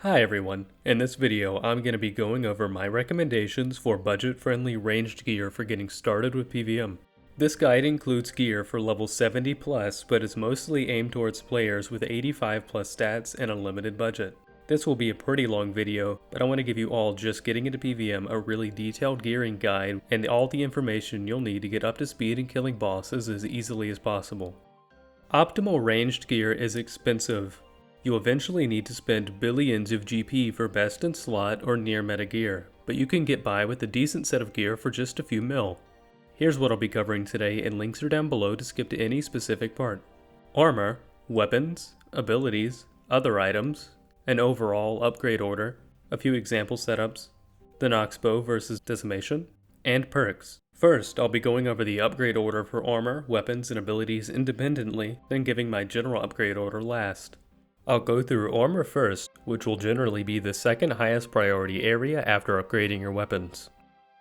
Hi everyone, in this video I'm going to be going over my recommendations for budget-friendly ranged gear for getting started with PvM. This guide includes gear for level 70 plus, but is mostly aimed towards players with 85 plus stats and a limited budget. This will be a pretty long video, but I want to give you all just getting into PvM a really detailed gearing guide and all the information you'll need to get up to speed and killing bosses as easily as possible. Optimal ranged gear is expensive. You'll eventually need to spend billions of GP for best in slot or near meta gear, but you can get by with a decent set of gear for just a few mil. Here's what I'll be covering today, and links are down below to skip to any specific part. Armor, weapons, abilities, other items, an overall upgrade order, a few example setups, the Noxbow versus Decimation, and perks. First, I'll be going over the upgrade order for armor, weapons, and abilities independently, then giving my general upgrade order last. I'll go through armor first, which will generally be the second highest priority area after upgrading your weapons.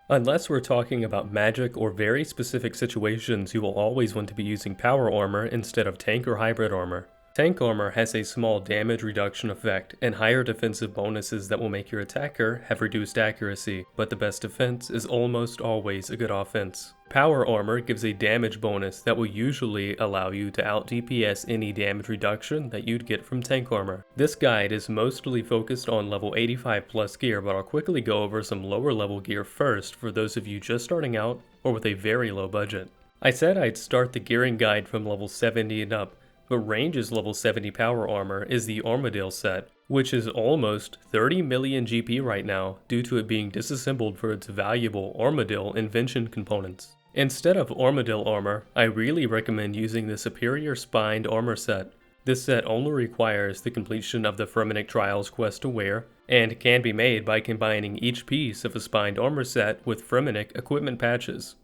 Unless we're talking about magic or very specific situations, you will always want to be using power armor instead of tank or hybrid armor. Tank armor has a small damage reduction effect and higher defensive bonuses that will make your attacker have reduced accuracy, but the best defense is almost always a good offense. Power armor gives a damage bonus that will usually allow you to out DPS any damage reduction that you'd get from tank armor. This guide is mostly focused on level 85 plus gear, but I'll quickly go over some lower level gear first for those of you just starting out or with a very low budget. I said I'd start the gearing guide from level 70 and up, but Range's level 70 power armor is the Armadale set, which is almost 30 million GP right now due to it being disassembled for its valuable Armadale invention components. Instead of Armadale armor, I really recommend using the Superior Spined armor set. This set only requires the completion of the Fremennik Trials quest to wear, and can be made by combining each piece of a spined armor set with Fremennik equipment patches.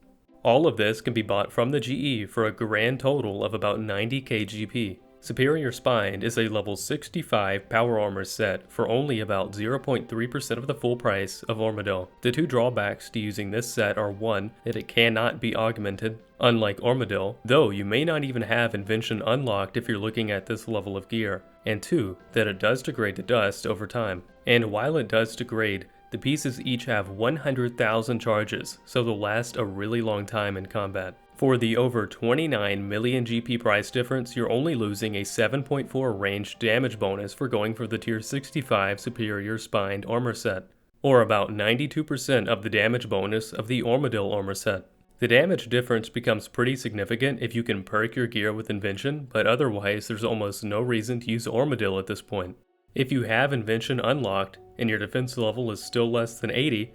All of this can be bought from the GE for a grand total of about 90k GP. Superior Spined is a level 65 power armor set for only about 0.3% of the full price of Armadale. The two drawbacks to using this set are 1, that it cannot be augmented, unlike Armadale, though you may not even have Invention unlocked if you're looking at this level of gear, and 2, that it does degrade to dust over time. And while it does degrade, the pieces each have 100,000 charges, so they'll last a really long time in combat. For the over 29 million GP price difference, you're only losing a 7.4 ranged damage bonus for going for the tier 65 Superior Spined armor set, or about 92% of the damage bonus of the Armadale armor set. The damage difference becomes pretty significant if you can perk your gear with Invention, but otherwise there's almost no reason to use Armadale at this point. If you have Invention unlocked, and your defense level is still less than 80,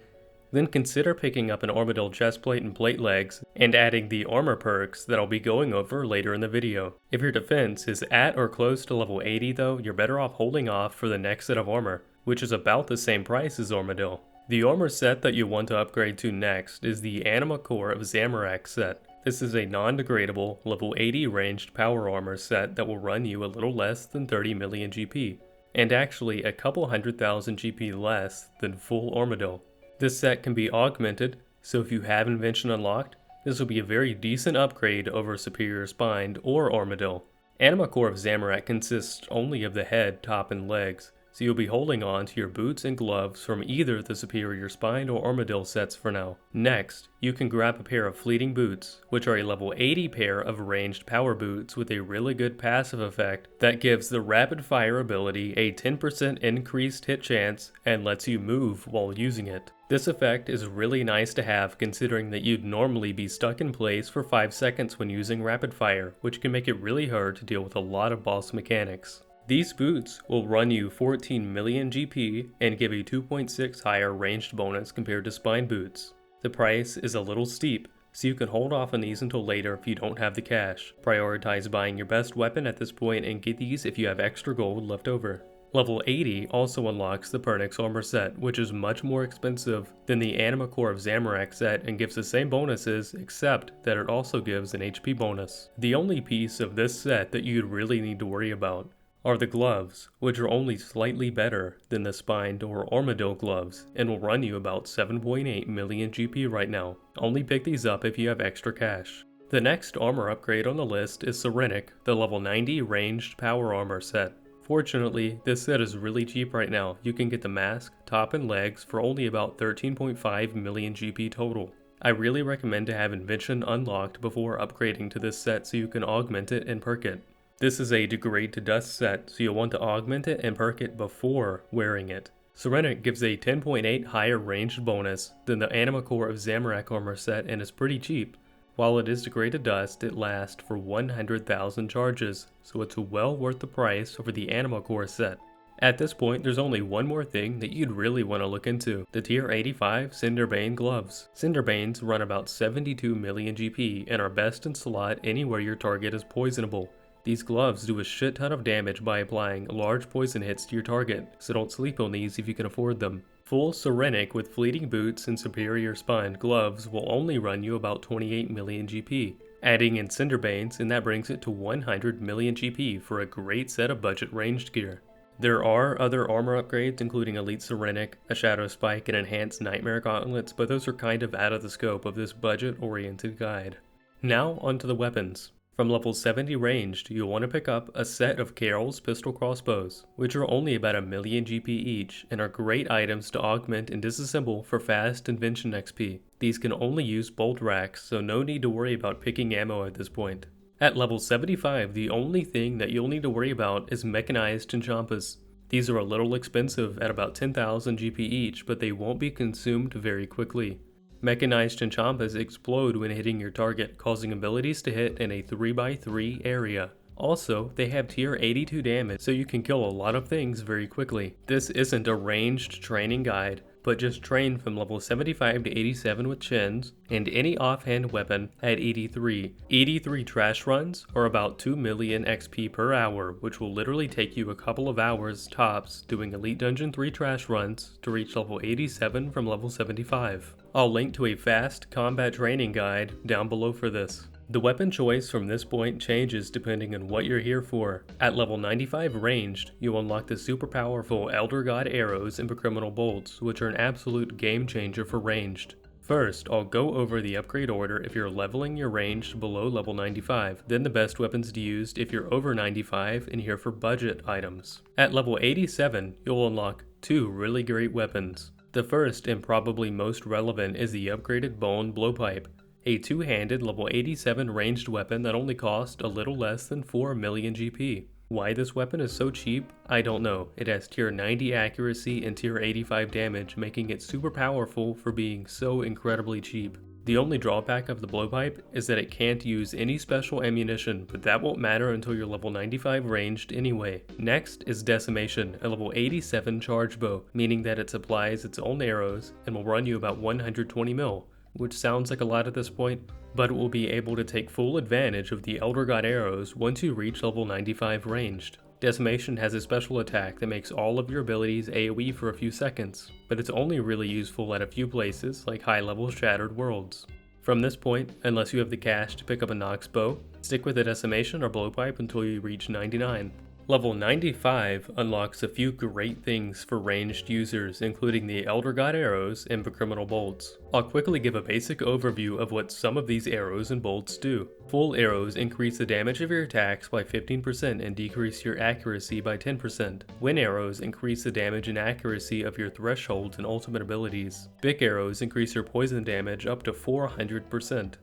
then consider picking up an Armadale chestplate and plate legs, and adding the armor perks that I'll be going over later in the video. If your defense is at or close to level 80 though, you're better off holding off for the next set of armor, which is about the same price as Armadale. The armor set that you want to upgrade to next is the Anima Core of Zamorak set. This is a non-degradable, level 80 ranged power armor set that will run you a little less than 30 million GP. And actually a couple 100,000 GP less than full Armadale. This set can be augmented, so if you have Invention unlocked, this will be a very decent upgrade over Superior Spined or Armadale. Anima Core of Zamorak consists only of the head, top, and legs, so you'll be holding on to your boots and gloves from either the Superior Spined or Armadale sets for now. Next, you can grab a pair of Fleeting Boots, which are a level 80 pair of ranged power boots with a really good passive effect that gives the Rapid Fire ability a 10% increased hit chance and lets you move while using it. This effect is really nice to have considering that you'd normally be stuck in place for 5 seconds when using Rapid Fire, which can make it really hard to deal with a lot of boss mechanics. These boots will run you 14 million GP and give a 2.6 higher ranged bonus compared to spine boots. The price is a little steep, so you can hold off on these until later if you don't have the cash. Prioritize buying your best weapon at this point and get these if you have extra gold left over. Level 80 also unlocks the Perk's armor set, which is much more expensive than the Anima Core of Zamorak set and gives the same bonuses, except that it also gives an HP bonus. The only piece of this set that you'd really need to worry about are the gloves, which are only slightly better than the Spined or Armadale gloves and will run you about 7.8 million GP right now. Only pick these up if you have extra cash. The next armor upgrade on the list is Serenik, the level 90 ranged power armor set. Fortunately, this set is really cheap right now. You can get the mask, top, and legs for only about 13.5 million GP total. I really recommend to have Invention unlocked before upgrading to this set so you can augment it and perk it. This is a degrade to dust set, so you'll want to augment it and perk it before wearing it. Serenic gives a 10.8 higher ranged bonus than the Anima Core of Zamorak armor set and is pretty cheap. While it is degraded dust, it lasts for 100,000 charges, so it's well worth the price over the Anima Core set. At this point, there's only one more thing that you'd really want to look into, the tier 85 Cinderbane gloves. Cinderbanes run about 72 million GP and are best in slot anywhere your target is poisonable. These gloves do a shit ton of damage by applying large poison hits to your target, so don't sleep on these if you can afford them. Full Serenic with fleeting boots and superior spined gloves will only run you about 28 million GP. Adding in Cinderbanes, and that brings it to 100 million GP for a great set of budget ranged gear. There are other armor upgrades including Elite Serenic, a Shadow Spike, and enhanced Nightmare Gauntlets, but those are kind of out of the scope of this budget oriented guide. Now onto the weapons. From level 70 ranged, you'll want to pick up a set of Carol's pistol crossbows, which are only about a million GP each and are great items to augment and disassemble for fast Invention XP. These can only use bolt racks, so no need to worry about picking ammo at this point. At level 75, the only thing that you'll need to worry about is mechanized Chinchampas. These are a little expensive at about 10,000 GP each, but they won't be consumed very quickly. Mechanized Chinchampas explode when hitting your target, causing abilities to hit in a 3x3 area. Also, they have tier 82 damage, so you can kill a lot of things very quickly. This isn't a ranged training guide, but just train from level 75 to 87 with chins, and any offhand weapon at 83. 83 trash runs are about 2 million XP per hour, which will literally take you a couple of hours tops doing Elite Dungeon 3 trash runs to reach level 87 from level 75. I'll link to a fast combat training guide down below for this. The weapon choice from this point changes depending on what you're here for. At level 95 ranged, you'll unlock the super powerful Elder God arrows and criminal bolts, which are an absolute game changer for ranged. First, I'll go over the upgrade order if you're leveling your ranged below level 95, then the best weapons to use if you're over 95 and here for budget items. At level 87, you'll unlock two really great weapons. The first and probably most relevant is the upgraded Bone Blowpipe, a two-handed level 87 ranged weapon that only costs a little less than 4 million GP. Why this weapon is so cheap, I don't know. It has tier 90 accuracy and tier 85 damage, making it super powerful for being so incredibly cheap. The only drawback of the blowpipe is that it can't use any special ammunition, but that won't matter until you're level 95 ranged anyway. Next is Decimation, a level 87 charge bow, meaning that it supplies its own arrows and will run you about 120 mil, which sounds like a lot at this point, but it will be able to take full advantage of the Elder God arrows once you reach level 95 ranged. Decimation has a special attack that makes all of your abilities AoE for a few seconds, but it's only really useful at a few places like high-level Shattered Worlds. From this point, unless you have the cash to pick up a Nox bow, stick with the Decimation or Blowpipe until you reach 99. Level 95 unlocks a few great things for ranged users, including the Elder God arrows and the criminal bolts. I'll quickly give a basic overview of what some of these arrows and bolts do. Full arrows increase the damage of your attacks by 15% and decrease your accuracy by 10%. Wind arrows increase the damage and accuracy of your thresholds and ultimate abilities. Bic arrows increase your poison damage up to 400%.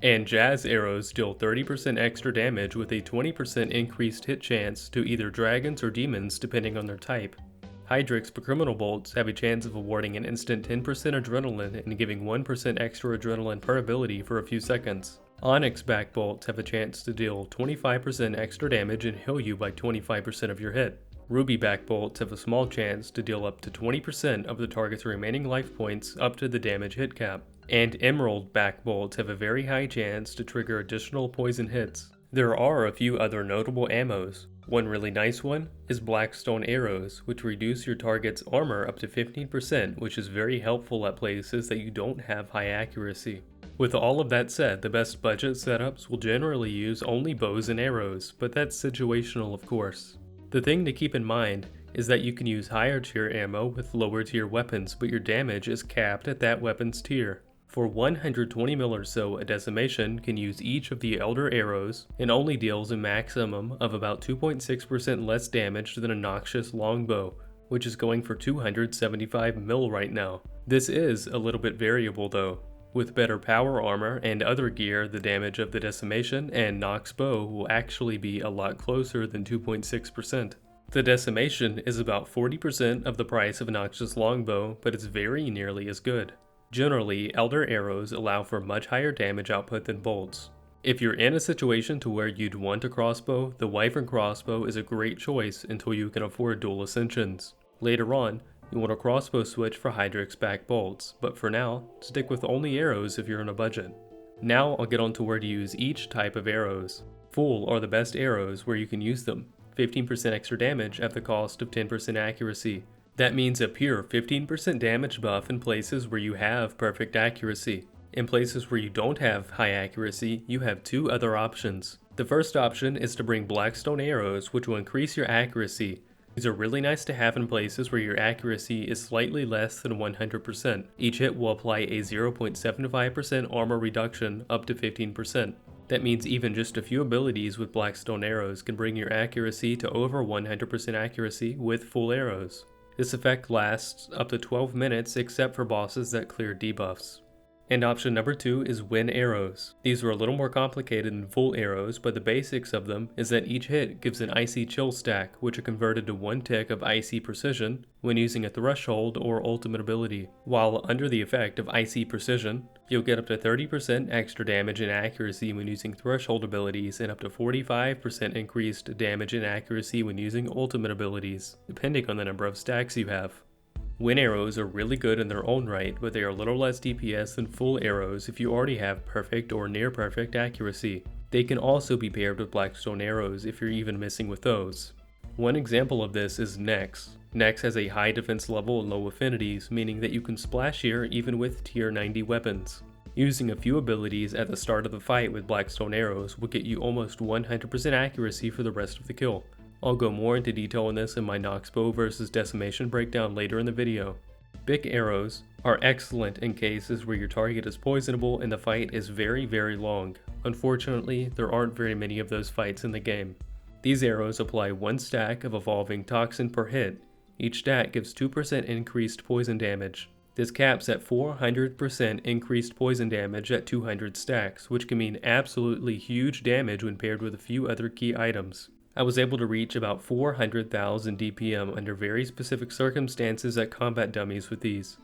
And Jazz arrows deal 30% extra damage with a 20% increased hit chance to either dragons or demons depending on their type. Hydrix criminal bolts have a chance of awarding an instant 10% adrenaline and giving 1% extra adrenaline per ability for a few seconds. Onyx back bolts have a chance to deal 25% extra damage and heal you by 25% of your hit. Ruby back bolts have a small chance to deal up to 20% of the target's remaining life points up to the damage hit cap. And Emerald back bolts have a very high chance to trigger additional poison hits. There are a few other notable ammos. One really nice one is Blackstone arrows, which reduce your target's armor up to 15%, which is very helpful at places that you don't have high accuracy. With all of that said, the best budget setups will generally use only bows and arrows, but that's situational of course. The thing to keep in mind is that you can use higher tier ammo with lower tier weapons, but your damage is capped at that weapon's tier. For 120 mil or so, a Decimation can use each of the Elder Arrows and only deals a maximum of about 2.6% less damage than a Noxious Longbow, which is going for 275 mil right now. This is a little bit variable though. With better power armor and other gear, the damage of the Decimation and Nox Bow will actually be a lot closer than 2.6%. The Decimation is about 40% of the price of a Noxious Longbow, but it's very nearly as good. Generally, Elder Arrows allow for much higher damage output than bolts. If you're in a situation to where you'd want a crossbow, the Wyvern crossbow is a great choice until you can afford dual ascensions. Later on, you want a crossbow switch for Hydrix back bolts, but for now, stick with only arrows if you're on a budget. Now I'll get on to where to use each type of arrows. Full are the best arrows where you can use them. 15% extra damage at the cost of 10% accuracy. That means a pure 15% damage buff in places where you have perfect accuracy. In places where you don't have high accuracy, you have two other options. The first option is to bring Blackstone arrows, which will increase your accuracy. These are really nice to have in places where your accuracy is slightly less than 100%. Each hit will apply a 0.75% armor reduction up to 15%. That means even just a few abilities with Blackstone arrows can bring your accuracy to over 100% accuracy with full arrows. This effect lasts up to 12 minutes except for bosses that clear debuffs. And option number 2 is Wind Arrows. These are a little more complicated than full arrows, but the basics of them is that each hit gives an Icy Chill stack, which are converted to 1 tick of Icy Precision when using a Threshold or Ultimate ability. While under the effect of Icy Precision, you'll get up to 30% extra damage and accuracy when using Threshold abilities and up to 45% increased damage and accuracy when using Ultimate abilities, depending on the number of stacks you have. Wind arrows are really good in their own right, but they are a little less DPS than full arrows if you already have perfect or near perfect accuracy. They can also be paired with Blackstone arrows if you're even missing with those. One example of this is Nex. Nex has a high defense level and low affinities, meaning that you can splash here even with tier 90 weapons. Using a few abilities at the start of the fight with Blackstone arrows will get you almost 100% accuracy for the rest of the kill. I'll go more into detail on this in my Nox Bow versus Decimation breakdown later in the video. Bic arrows are excellent in cases where your target is poisonable and the fight is very long. Unfortunately, there aren't very many of those fights in the game. These arrows apply 1 stack of Evolving Toxin per hit. Each stack gives 2% increased poison damage. This caps at 400% increased poison damage at 200 stacks, which can mean absolutely huge damage when paired with a few other key items. I was able to reach about 400,000 DPM under very specific circumstances at combat dummies with these.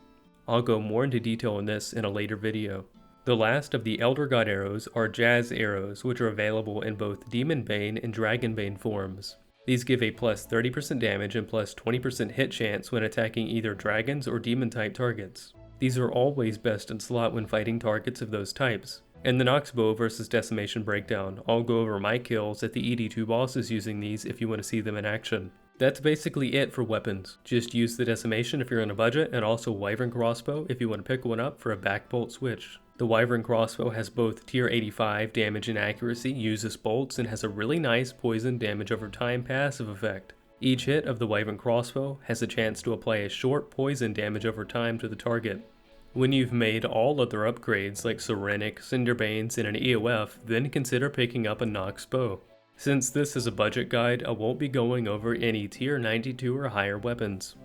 I'll go more into detail on this in a later video. The last of the Elder God arrows are Jazz arrows, which are available in both Demon Bane and Dragon Bane forms. These give a plus 30% damage and plus 20% hit chance when attacking either dragons or demon type targets. These are always best in slot when fighting targets of those types. In the Nox Bow versus Decimation breakdown, I'll go over my kills at the ED2 bosses using these if you want to see them in action. That's basically it for weapons. Just use the Decimation if you're on a budget, and also Wyvern Crossbow if you want to pick one up for a back bolt switch. The Wyvern Crossbow has both tier 85 damage and accuracy, uses bolts, and has a really nice poison damage over time passive effect. Each hit of the Wyvern Crossbow has a chance to apply a short poison damage over time to the target. When you've made all other upgrades like Serenic, Cinderbanes, and an EOF, then consider picking up a Nox Bow. Since this is a budget guide, I won't be going over any tier 92 or higher weapons.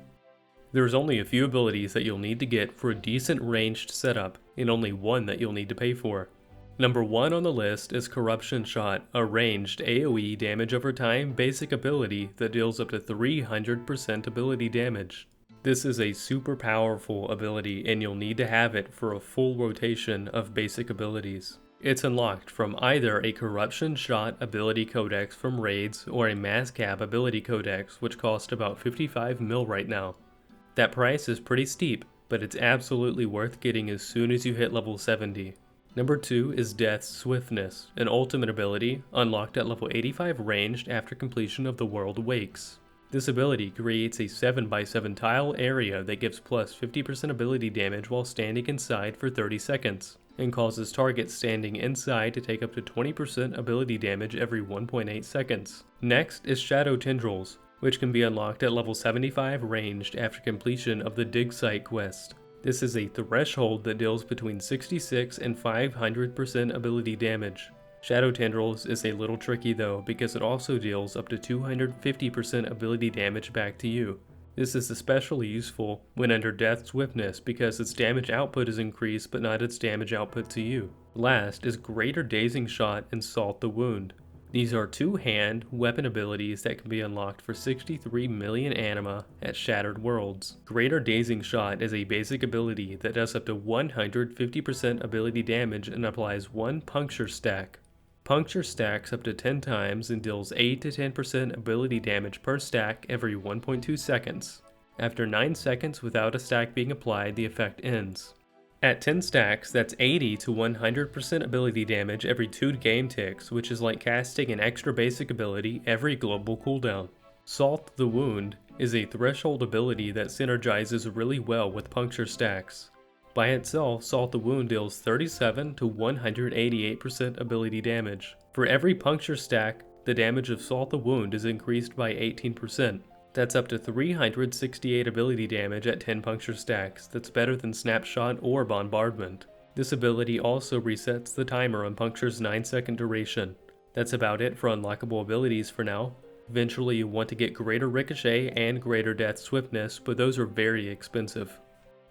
There's only a few abilities that you'll need to get for a decent ranged setup, and only one that you'll need to pay for. Number 1 on the list is Corruption Shot, a ranged AoE damage over time basic ability that deals up to 300% ability damage. This is a super powerful ability and you'll need to have it for a full rotation of basic abilities. It's unlocked from either a Corruption Shot ability codex from raids or a Mass Cap ability codex, which cost about 55 mil right now. That price is pretty steep, but it's absolutely worth getting as soon as you hit level 70. Number 2 is Death's Swiftness, an ultimate ability unlocked at level 85 ranged after completion of the World Wakes. This ability creates a 7x7 tile area that gives plus 50% ability damage while standing inside for 30 seconds, and causes targets standing inside to take up to 20% ability damage every 1.8 seconds. Next is Shadow Tendrils, which can be unlocked at level 75 ranged after completion of the Dig Site quest. This is a threshold that deals between 66 and 500% ability damage. Shadow Tendrils is a little tricky though, because it also deals up to 250% ability damage back to you. This is especially useful when under Death Swiftness because its damage output is increased but not its damage output to you. Last is Greater Dazing Shot and Salt the Wound. These are two-hand weapon abilities that can be unlocked for 63 million anima at Shattered Worlds. Greater Dazing Shot is a basic ability that does up to 150% ability damage and applies one puncture stack. Puncture stacks up to 10 times and deals 8 to 10% ability damage per stack every 1.2 seconds. After 9 seconds without a stack being applied, the effect ends. At 10 stacks, that's 80 to 100% ability damage every 2 game ticks, which is like casting an extra basic ability every global cooldown. Salt the Wound is a threshold ability that synergizes really well with puncture stacks. By itself, Salt the Wound deals 37 to 188% ability damage. For every puncture stack, the damage of Salt the Wound is increased by 18%. That's up to 368 ability damage at 10 puncture stacks. That's better than Snapshot or Bombardment. This ability also resets the timer on Puncture's 9-second duration. That's about it for unlockable abilities for now. Eventually you want to get Greater Ricochet and Greater Death Swiftness, but those are very expensive.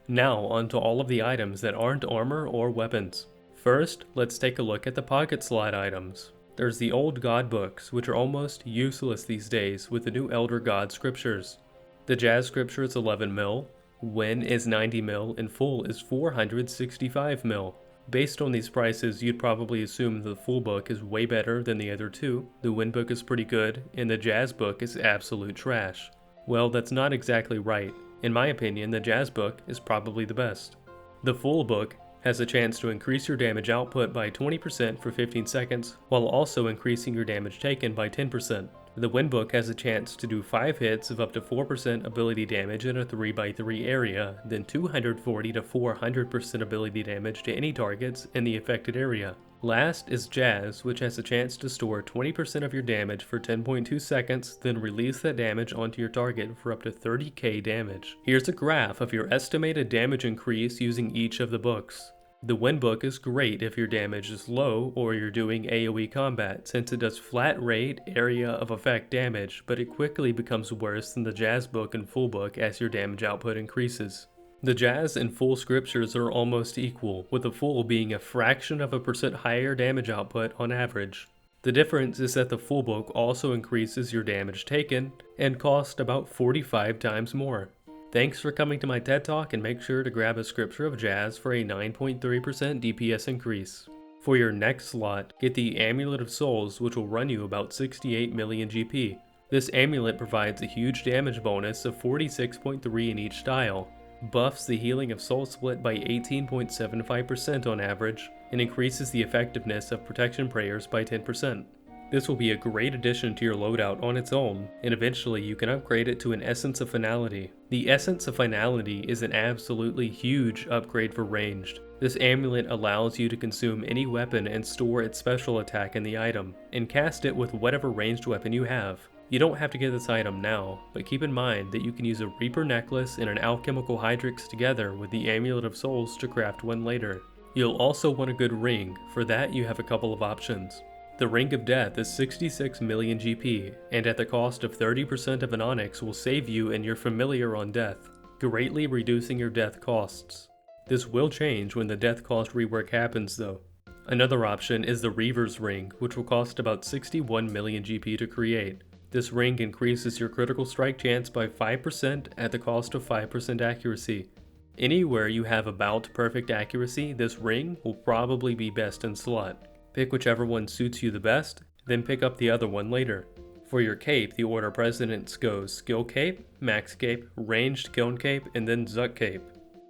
Now onto all of the items that aren't armor or weapons. First, let's take a look at the pocket slot items. There's the old god books, which are almost useless these days with the new Elder God scriptures. The Jazz scripture is 11 mil, Win is 90 mil, and Full is 465 mil. Based on these prices, you'd probably assume the Full book is way better than the other two, the Win book is pretty good, and the Jazz book is absolute trash. Well, that's not exactly right. In my opinion, the Jazz book is probably the best. The Full book has a chance to increase your damage output by 20% for 15 seconds, while also increasing your damage taken by 10%. The Win book has a chance to do 5 hits of up to 4% ability damage in a 3x3 area, then 240 to 400% ability damage to any targets in the affected area. Last is Jazz, which has a chance to store 20% of your damage for 10.2 seconds, then release that damage onto your target for up to 30k damage. Here's a graph of your estimated damage increase using each of the books. The Win book is great if your damage is low or you're doing AoE combat, since it does flat rate area of effect damage, but it quickly becomes worse than the Jazz book and Full book as your damage output increases. The Jazz and Full scriptures are almost equal, with the Full being a fraction of a percent higher damage output on average. The difference is that the Full book also increases your damage taken and costs about 45 times more. Thanks for coming to my TED Talk, and make sure to grab a scripture of Jazz for a 9.3% DPS increase. For your next slot, get the Amulet of Souls, which will run you about 68 million GP. This amulet provides a huge damage bonus of 46.3 in each style, buffs the healing of Soul Split by 18.75% on average, and increases the effectiveness of protection prayers by 10%. This will be a great addition to your loadout on its own, and eventually you can upgrade it to an Essence of Finality. The Essence of Finality is an absolutely huge upgrade for ranged. This amulet allows you to consume any weapon and store its special attack in the item, and cast it with whatever ranged weapon you have. You don't have to get this item now, but keep in mind that you can use a Reaper necklace and an alchemical Hydrix together with the Amulet of Souls to craft one later. You'll also want a good ring. For that you have a couple of options. The Ring of Death is 66 million GP, and at the cost of 30% of an Onyx will save you and your familiar on death, greatly reducing your death costs. This will change when the death cost rework happens though. Another option is the Reaver's Ring, which will cost about 61 million GP to create. This ring increases your critical strike chance by 5% at the cost of 5% accuracy. Anywhere you have about perfect accuracy, this ring will probably be best in slot. Pick whichever one suits you the best, then pick up the other one later. For your cape, the order of precedence goes Skill Cape, Max Cape, Ranged Kiln Cape, and then Zuck Cape.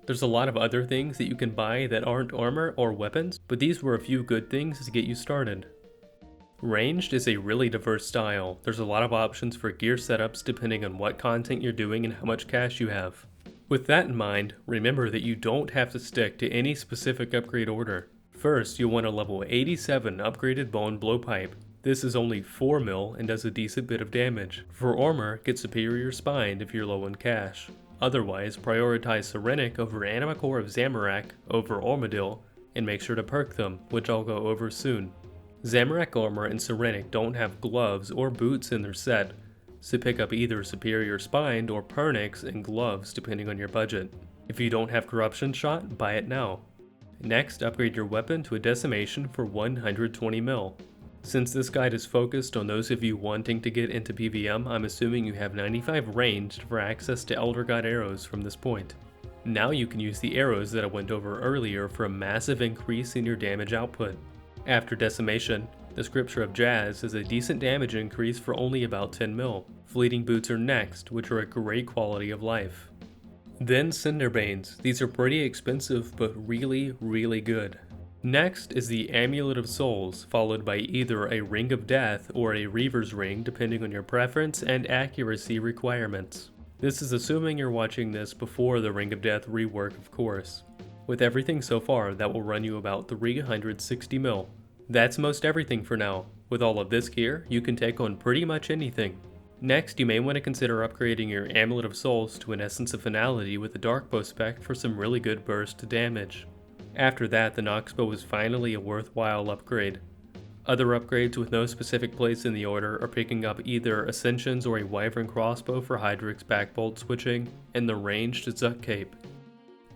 There's a lot of other things that you can buy that aren't armor or weapons, but these were a few good things to get you started. Ranged is a really diverse style. There's a lot of options for gear setups depending on what content you're doing and how much cash you have. With that in mind, remember that you don't have to stick to any specific upgrade order. First, you'll want a level 87 upgraded Bone Blowpipe. This is only 4 mil and does a decent bit of damage. For armor, get Superior Spine if you're low on cash. Otherwise, prioritize Serenic over Animacore of Zamorak over Armadil, and make sure to perk them, which I'll go over soon. Zamorak Armor and Serenic don't have gloves or boots in their set, so pick up either Superior Spined or Pernix and gloves depending on your budget. If you don't have Corruption Shot, buy it now. Next, upgrade your weapon to a Decimation for 120 mil. Since this guide is focused on those of you wanting to get into PvM, I'm assuming you have 95 ranged for access to Elder God arrows from this point. Now you can use the arrows that I went over earlier for a massive increase in your damage output. After Decimation, the Scripture of Jazz is a decent damage increase for only about 10 mil. Fleeting Boots are next, which are a great quality of life. Then Cinderbanes. These are pretty expensive but really good. Next is the Amulet of Souls, followed by either a Ring of Death or a Reaver's Ring depending on your preference and accuracy requirements. This is assuming you're watching this before the Ring of Death rework, of course. With everything so far, that will run you about 360 mil. That's most everything for now. With all of this gear, you can take on pretty much anything. Next, you may want to consider upgrading your Amulet of Souls to an Essence of Finality with a Darkbow spec for some really good burst damage. After that, the Noxbow is finally a worthwhile upgrade. Other upgrades with no specific place in the order are picking up either Ascensions or a Wyvern Crossbow for Hydrix backbolt switching, and the ranged Zuck Cape.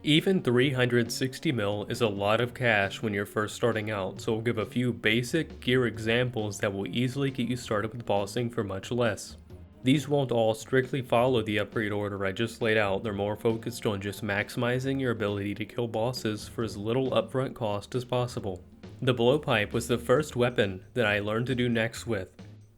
Even 360 mil is a lot of cash when you're first starting out, so we'll give a few basic gear examples that will easily get you started with bossing for much less. These won't all strictly follow the upgrade order I just laid out, they're more focused on just maximizing your ability to kill bosses for as little upfront cost as possible. The Blowpipe was the first weapon that I learned to do next with.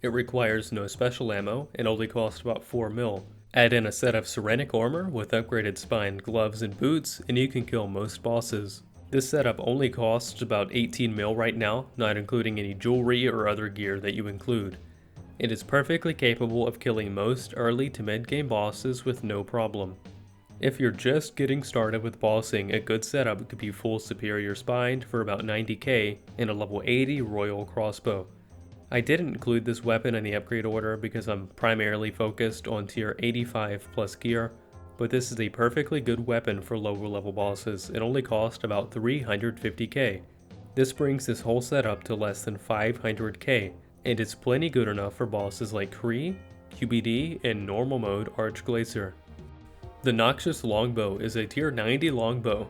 It requires no special ammo and only costs about 4 mil. Add in a set of Serenic armor with upgraded spine, gloves, and boots, and you can kill most bosses. This setup only costs about 18 mil right now, not including any jewelry or other gear that you include. It is perfectly capable of killing most early to mid-game bosses with no problem. If you're just getting started with bossing, a good setup could be full Superior Spined for about 90k and a level 80 Royal Crossbow. I didn't include this weapon in the upgrade order because I'm primarily focused on tier 85 plus gear, but this is a perfectly good weapon for lower level bosses. It only costs about 350k. This brings this whole setup to less than 500k. And it's plenty good enough for bosses like Kree, QBD, and normal mode Archglacier. The Noxious Longbow is a tier 90 longbow,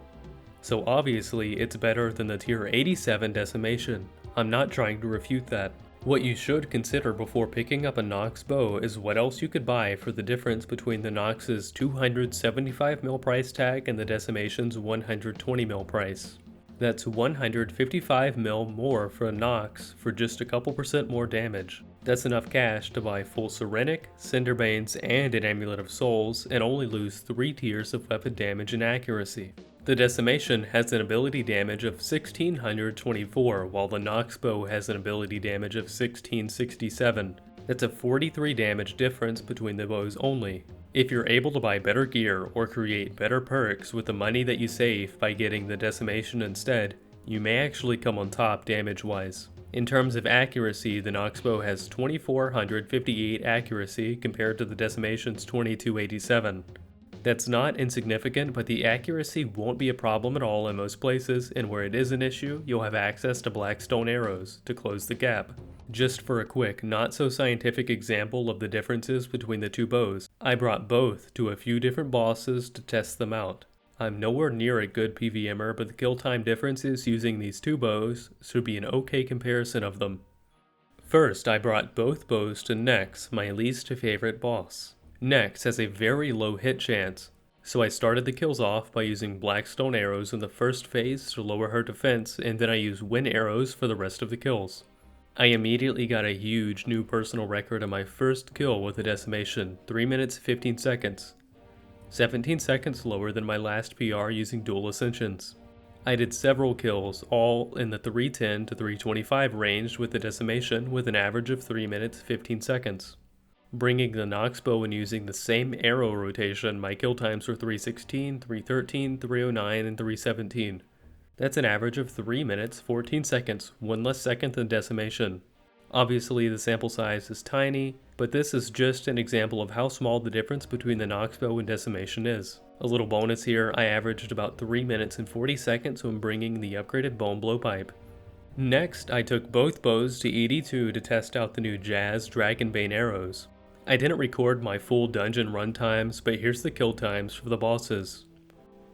so obviously it's better than the tier 87 Decimation. I'm not trying to refute that. What you should consider before picking up a Nox bow is what else you could buy for the difference between the Nox's 275 mil price tag and the Decimation's 120 mil price. That's 155 mil more for a Nox for just a couple % more damage. That's enough cash to buy full Serenic, Cinderbanes, and an Amulet of Souls, and only lose 3 tiers of weapon damage and accuracy. The Decimation has an ability damage of 1624, while the Nox bow has an ability damage of 1667. That's a 43 damage difference between the bows only. If you're able to buy better gear or create better perks with the money that you save by getting the Decimation instead, you may actually come on top damage-wise. In terms of accuracy, the Nox bow has 2458 accuracy compared to the Decimation's 2287. That's not insignificant, but the accuracy won't be a problem at all in most places, and where it is an issue, you'll have access to Blackstone arrows to close the gap. Just for a quick, not-so-scientific example of the differences between the two bows, I brought both to a few different bosses to test them out. I'm nowhere near a good PvMer, but the kill time differences using these two bows should be an okay comparison of them. First, I brought both bows to Nex, my least favorite boss. Nex has a very low hit chance, so I started the kills off by using Blackstone arrows in the first phase to lower her defense, and then I used wind arrows for the rest of the kills. I immediately got a huge new personal record on my first kill with a Decimation, 3 minutes 15 seconds. 17 seconds lower than my last PR using dual Ascensions. I did several kills, all in the 310 to 325 range with the Decimation with an average of 3 minutes 15 seconds. Bringing the Nox bow and using the same arrow rotation, my kill times were 316, 313, 309, and 317. That's an average of 3 minutes 14 seconds, one less second than Decimation. Obviously the sample size is tiny, but this is just an example of how small the difference between the Nox bow and Decimation is. A little bonus here, I averaged about 3 minutes and 40 seconds when bringing the upgraded bone blowpipe. Next, I took both bows to ED2 to test out the new Jazz Dragonbane arrows. I didn't record my full dungeon run times, but here's the kill times for the bosses.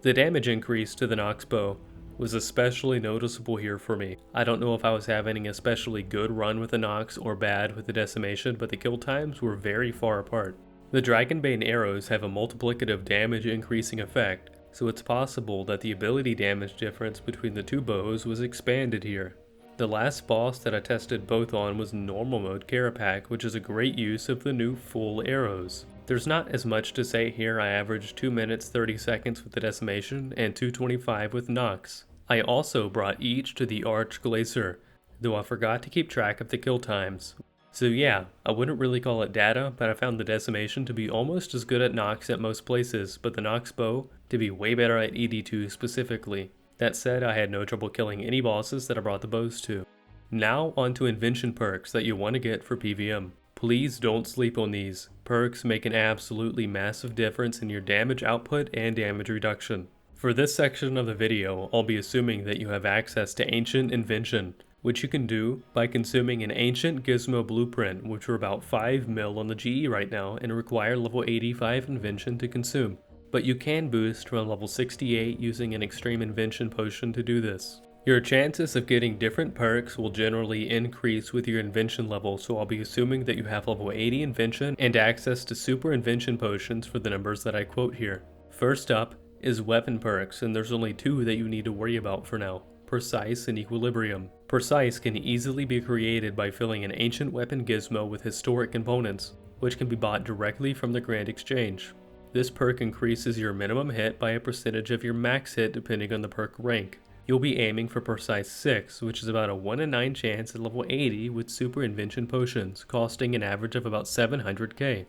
The damage increase to the Nox bow was especially noticeable here for me. I don't know if I was having an especially good run with the Nox or bad with the Decimation, but the kill times were very far apart. The Dragonbane arrows have a multiplicative damage increasing effect, so it's possible that the ability damage difference between the two bows was expanded here. The last boss that I tested both on was normal mode Carapac, which is a great use of the new full arrows. There's not as much to say here. I averaged 2 minutes 30 seconds with the Decimation and 2:25 with Nox. I also brought each to the Arch Glacier, though I forgot to keep track of the kill times. So yeah, I wouldn't really call it data, but I found the Decimation to be almost as good at Nox at most places, but the Nox bow to be way better at ED2 specifically. That said, I had no trouble killing any bosses that I brought the bows to. Now onto invention perks that you want to get for PvM. Please don't sleep on these. Perks make an absolutely massive difference in your damage output and damage reduction. For this section of the video, I'll be assuming that you have access to Ancient Invention, which you can do by consuming an Ancient Gizmo Blueprint, which are about 5 mil on the GE right now and require level 85 Invention to consume. But you can boost from level 68 using an Extreme Invention potion to do this. Your chances of getting different perks will generally increase with your invention level, so I'll be assuming that you have level 80 invention and access to super invention potions for the numbers that I quote here. First up is weapon perks, and there's only 2 that you need to worry about for now: Precise and Equilibrium. Precise can easily be created by filling an ancient weapon gizmo with historic components, which can be bought directly from the Grand Exchange. This perk increases your minimum hit by a percentage of your max hit depending on the perk rank. You'll be aiming for Precise 6, which is about a 1 in 9 chance at level 80 with super invention potions, costing an average of about 700k.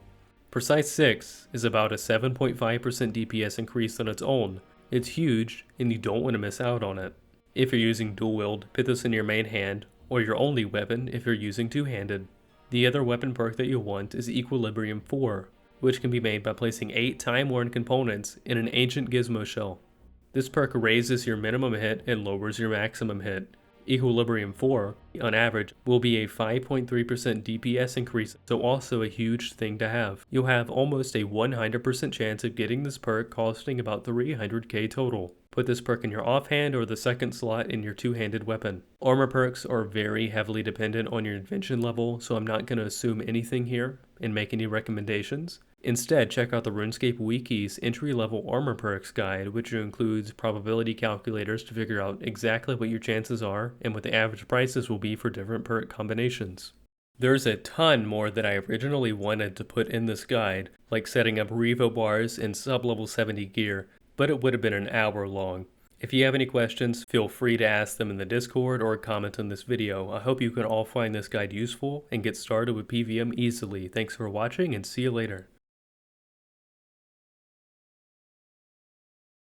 Precise 6 is about a 7.5% DPS increase on its own. It's huge, and you don't want to miss out on it. If you're using dual wield, put this in your main hand, or your only weapon if you're using two-handed. The other weapon perk that you'll want is Equilibrium 4, which can be made by placing 8 time-worn components in an ancient gizmo shell. This perk raises your minimum hit and lowers your maximum hit. Equilibrium 4, on average, will be a 5.3% DPS increase, so also a huge thing to have. You'll have almost a 100% chance of getting this perk, costing about 300k total. Put this perk in your offhand or the second slot in your two-handed weapon. Armor perks are very heavily dependent on your invention level, so I'm not going to assume anything here and make any recommendations. Instead, check out the RuneScape Wiki's entry-level armor perks guide, which includes probability calculators to figure out exactly what your chances are and what the average prices will be for different perk combinations. There's a ton more that I originally wanted to put in this guide, like setting up revo bars in sub-level 70 gear, but it would have been an hour long. If you have any questions, feel free to ask them in the Discord or comment on this video. I hope you can all find this guide useful and get started with PvM easily. Thanks for watching and see you later.